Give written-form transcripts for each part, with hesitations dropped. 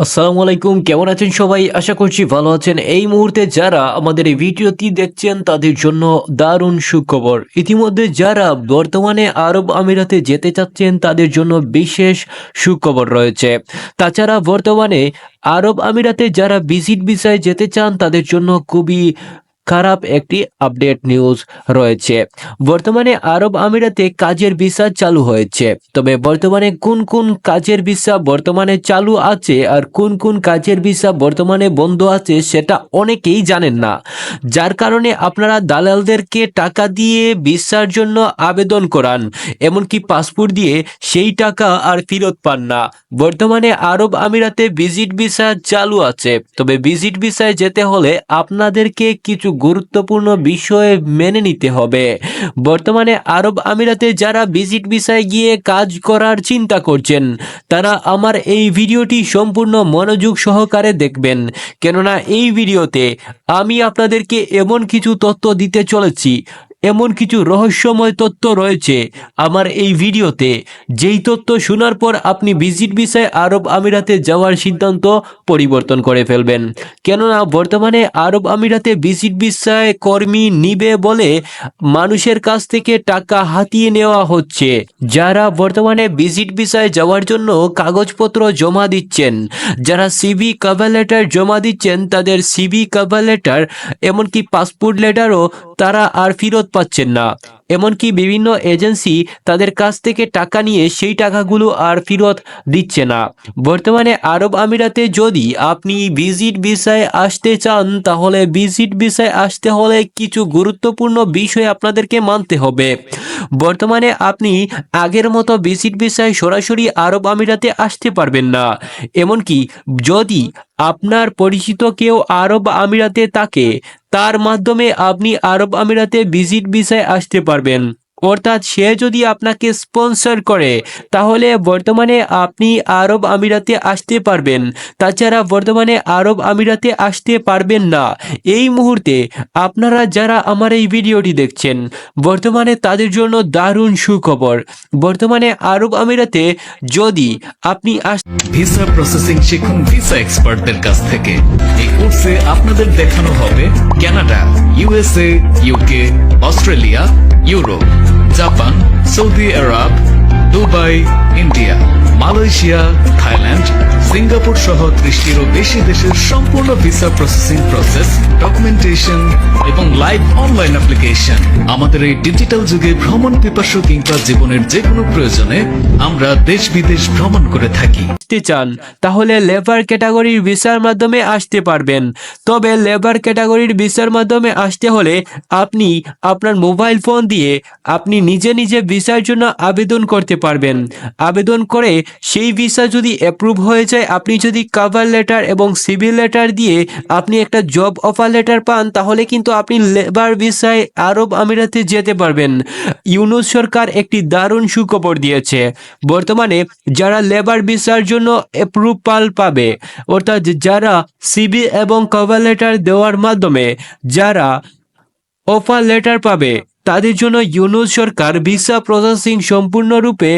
আসসালামু আলাইকুম, কেমন আছেন সবাই? আশা করছি ভালো আছেন। এই মুহূর্তে যারা আমাদের এই ভিডিওটি দেখছেন তাদের জন্য দারুণ সুখবর। ইতিমধ্যে যারা বর্তমানে আরব আমিরাতে যেতে চাচ্ছেন তাদের জন্য বিশেষ সুখবর রয়েছে। তাছাড়া বর্তমানে আরব আমিরাতে যারা ভিজিট ভিসায় যেতে চান তাদের জন্য খুবই খারাপ একটি আপডেট নিউজ রয়েছে। বর্তমানে আরব আমিরাতে কাজের ভিসা চালু হয়েছে, তবে বর্তমানে কোন কোন কাজের ভিসা বর্তমানে চালু আছে আর কোন কোন কাজের ভিসা বর্তমানে বন্ধ আছে সেটা অনেকেই জানেন না, যার কারণে আপনারা দালালদেরকে টাকা দিয়ে ভিসার জন্য আবেদন করান, এমনকি পাসপোর্ট দিয়ে সেই টাকা আর ফেরত পান না। বর্তমানে আরব আমিরাতে ভিজিট ভিসা চালু আছে, তবে ভিজিট ভিসায় যেতে হলে আপনাদেরকে কিছু গুরুত্বপূর্ণ বিষয় মেনে নিতে হবে। বর্তমানে আরব আমিরাতে যারা ভিজিট ভিসায় গিয়ে কাজ করার চিন্তা করছেন তারা আমার এই ভিডিওটি সম্পূর্ণ মনোযোগ সহকারে দেখবেন, কেননা এই ভিডিওতে আমি আপনাদেরকে এমন কিছু তথ্য দিতে চলেছি, এমন কিছু রহস্যময় তথ্য রয়েছে আমার এই ভিডিওতে, যেই তথ্য শোনার পর আপনি ভিজিট ভিসায় আরব আমিরাতে যাওয়ার সিদ্ধান্ত পরিবর্তন করে ফেলবেন। কেননা বর্তমানে আরব আমিরাতে ভিজিট ভিসায় কর্মী নিবে বলে মানুষের কাছ থেকে টাকা হাতিয়ে নেওয়া হচ্ছে। যারা বর্তমানে ভিজিট ভিসায় যাওয়ার জন্য কাগজপত্র জমা দিচ্ছেন, যারা সিভি কভার লেটার জমা দিচ্ছেন, তাদের সিভি কভার লেটার এমনকি পাসপোর্ট লেটারও তারা আর ফেরত পাচ্ছেন না। এমনকি বিভিন্ন এজেন্সি তাদের কাছ থেকে টাকা নিয়ে সেই টাকাগুলো আর ফেরত দিচ্ছে না। বর্তমানে আরব আমিরাতে যদি আপনি ভিজিট ভিসায় আসতে চান তাহলে ভিজিট ভিসায় আসতে হলে কিছু গুরুত্বপূর্ণ বিষয় আপনাদেরকে মানতে হবে। বর্তমানে আপনি আগের মতো ভিজিট ভিসায় সরাসরি আরব আমিরাতে আসতে পারবেন না। এমনকি যদি আপনার পরিচিত কেউ আরব আমিরাতে থাকে তার মাধ্যমে আপনি আরব আমিরাতে ভিজিট ভিসায় আসতে পারবেন, অর্থাৎ সে যদি আপনাকে স্পন্সর করে তাহলে বর্তমানে আপনি আরব আমিরাতে আসতে পারবেন। তাছাড়া বর্তমানে আরব আমিরাতে আসতে পারবেন না। এই মুহূর্তে আপনারা যারা আমার এই ভিডিওটি দেখছেন বর্তমানে তাদের জন্য দারুণ সুখবর। বর্তমানে আরব আমিরাতে যদি আপনি ভিসা প্রসেসিং শিখুন ভিসা এক্সপার্টদের কাছ থেকে। এই কোর্সে আপনাদের দেখানো হবে Canada, USA, UK, Australia, Europe, Japan, Saudi Arab, Dubai, India, Malaysia, Thailand, Singapore সহ 30টিরও বেশি দেশের সম্পূর্ণ ভিসা প্রসেসিং প্রসেস, ডকুমেন্টেশন এবং লাইভ অনলাইন অ্যাপ্লিকেশন। আমাদের এই ডিজিটাল যুগে ভ্রমণ পিপাসু কিংবা জীবনের যে কোনো প্রয়োজনে আমরা দেশ বিদেশ ভ্রমণ করে থাকি। আসতে চান তাহলে লেবার ক্যাটাগরির ভিসার মাধ্যমে আসতে পারবেন, তবে লেবার ক্যাটাগরির ভিসার মাধ্যমে আসতে হলে আপনি আপনার মোবাইল ফোন দিয়ে আপনি নিজে নিজে ভিসার জন্য আবেদন করতে পারবেন। আবেদন করে সেই ভিসা যদি অ্যাপ্রুভ হয়ে যায়, আপনি যদি কভার লেটার এবং সিভি লেটার দিয়ে আপনি একটা জব অফার লেটার পান তাহলে কিন্তু আপনি লেবার ভিসায় আরব আমিরাতে যেতে পারবেন। ইউনূস সরকার একটি দারুণ সুখবর দিয়েছে। বর্তমানে যারা লেবার ভিসার জন্য অ্যাপ্রুভাল পাবে, অর্থাৎ যারা সিভি এবং কভার লেটার দেওয়ার মাধ্যমে যারা অফার লেটার পাবে তাদের জন্য ইউনূস সরকার ভিসা প্রসেসিং সম্পূর্ণরূপে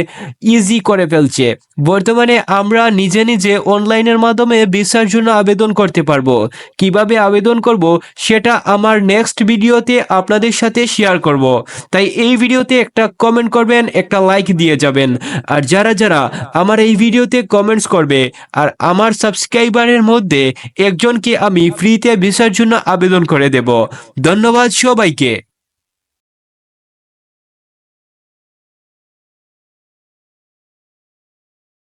ইজি করে ফেলছে। বর্তমানে আমরা নিজে নিজে অনলাইনের মাধ্যমে ভিসার জন্য আবেদন করতে পারবো। কিভাবে আবেদন করব সেটা আমার নেক্সট ভিডিওতে আপনাদের সাথে শেয়ার করব। তাই এই ভিডিওতে একটা কমেন্ট করবেন, একটা লাইক দিয়ে যাবেন। আর যারা যারা আমার এই ভিডিওতে কমেন্টস করবে আর আমার সাবস্ক্রাইবারের মধ্যে একজনকে আমি ফ্রিতে ভিসার জন্য আবেদন করে দেব। ধন্যবাদ সবাইকে।